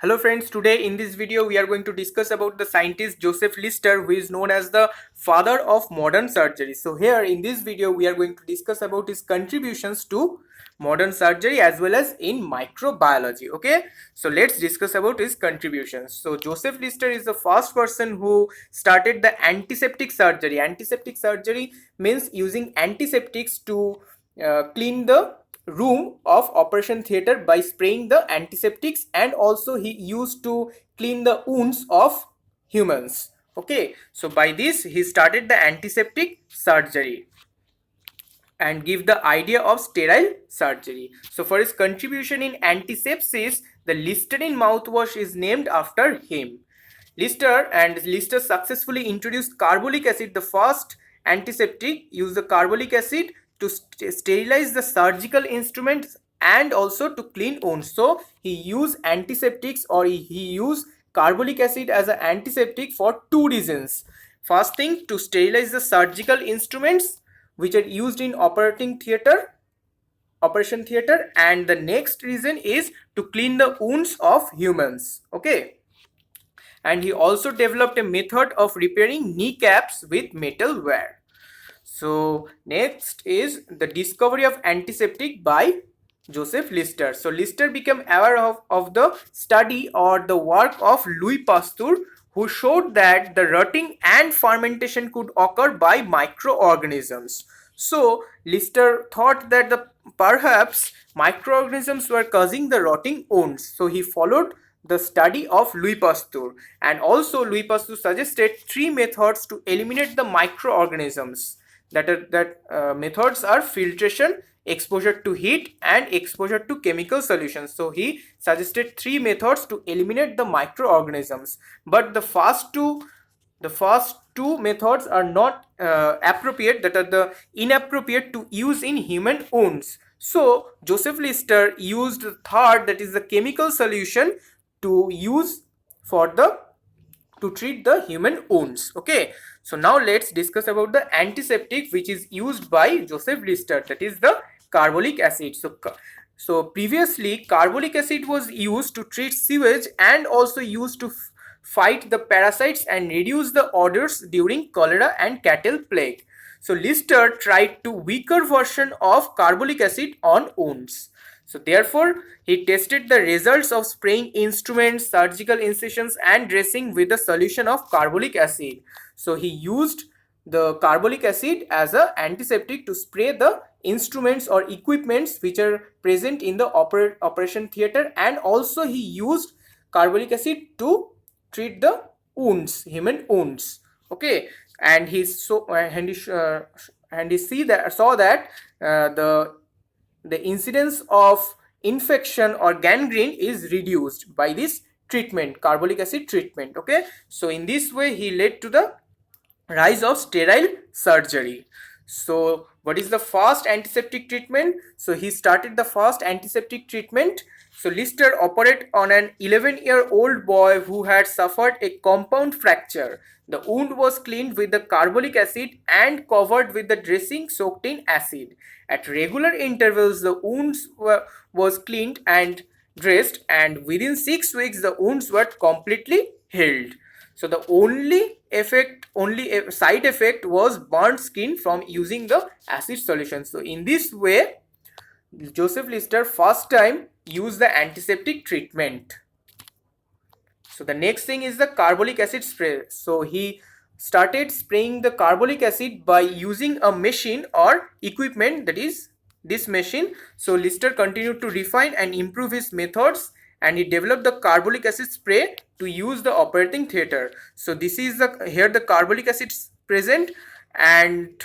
Hello friends, today in this video we are going to discuss about the scientist Joseph Lister, who is known as the father of modern surgery. So here in this video we are going to discuss about his contributions to modern surgery as well as in microbiology. Okay, so let's discuss about his contributions. So Joseph Lister is the first person who started the antiseptic surgery. Antiseptic surgery means using antiseptics to clean the room of operation theater by spraying the antiseptics, and also he used to clean the wounds of humans. Okay, so by this he started the antiseptic surgery and give the idea of sterile surgery. So for his contribution in antisepsis, the Listerine mouthwash is named after him. Lister successfully introduced carbolic acid. The first antiseptic used the carbolic acid to sterilize the surgical instruments and also to clean wounds. So he used antiseptics, or he used carbolic acid as an antiseptic for two reasons. First thing, to sterilize the surgical instruments which are used in operation theater, and the next reason is to clean the wounds of humans. Okay, and he also developed a method of repairing kneecaps with metal wire. So next is the discovery of antiseptic by Joseph Lister. So Lister became aware of the study or the work of Louis Pasteur, who showed that the rotting and fermentation could occur by microorganisms. So Lister thought that perhaps microorganisms were causing the rotting wounds. So he followed the study of Louis Pasteur, and also Louis Pasteur suggested three methods to eliminate the microorganisms. Methods are filtration, exposure to heat, and exposure to chemical solutions. So he suggested three methods to eliminate the microorganisms, but the first two methods are not appropriate, that are the inappropriate to use in human wounds. So Joseph Lister used the third, that is the chemical solution, to use to treat the human wounds. Okay, so now let's discuss about the antiseptic which is used by Joseph Lister, that is the carbolic acid. So previously carbolic acid was used to treat sewage and also used to fight the parasites and reduce the odors during cholera and cattle plague. So Lister tried to weaker version of carbolic acid on wounds. So therefore, he tested the results of spraying instruments, surgical incisions, and dressing with a solution of carbolic acid. So he used the carbolic acid as an antiseptic to spray the instruments or equipments which are present in the operation theater, and also he used carbolic acid to treat the wounds, human wounds. Okay, and he saw that the incidence of infection or gangrene is reduced by this treatment, carbolic acid treatment. Okay, so in this way he led to the rise of sterile surgery. So what is the first antiseptic treatment? So he started the first antiseptic treatment. So Lister operated on an 11-year-old boy who had suffered a compound fracture. The wound was cleaned with the carbolic acid and covered with the dressing soaked in acid. At regular intervals, the wounds was cleaned and dressed, and within 6 weeks the wounds were completely healed. So the only side effect was burnt skin from using the acid solution. So in this way, Joseph Lister first time used the antiseptic treatment. So the next thing is the carbolic acid spray. So he started spraying the carbolic acid by using a machine or equipment, that is this machine. So Lister continued to refine and improve his methods, and he developed the carbolic acid spray to use the operating theater. So this is here the carbolic acid is present, and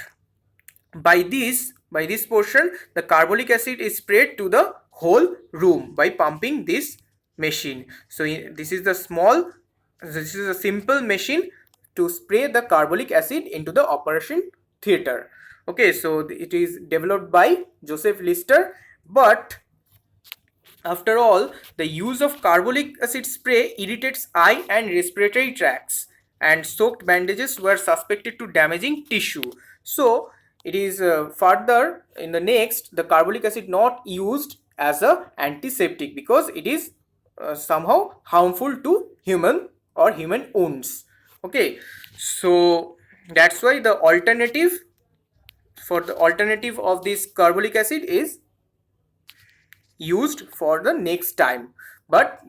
by this portion the carbolic acid is sprayed to the whole room by pumping this machine. So this is a simple machine to spray the carbolic acid into the operation theater. Okay, so it is developed by Joseph Lister, but after all, the use of carbolic acid spray irritates eye and respiratory tracts, and soaked bandages were suspected to damaging tissue. So it is further in the next, the carbolic acid not used as a antiseptic because it is somehow harmful to human or human wounds. Okay, so that's why the alternative of this carbolic acid is used for the next time. But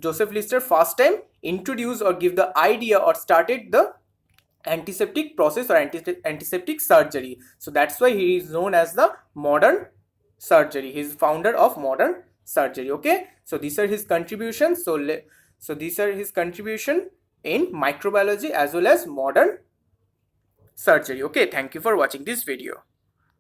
Joseph Lister first time introduced or give the idea or started the antiseptic process or antiseptic surgery. So that's why he is known as the modern surgery. He is founder of modern surgery. Okay, so these are his contributions. So these are his contribution in microbiology as well as modern surgery. Okay, thank you for watching this video.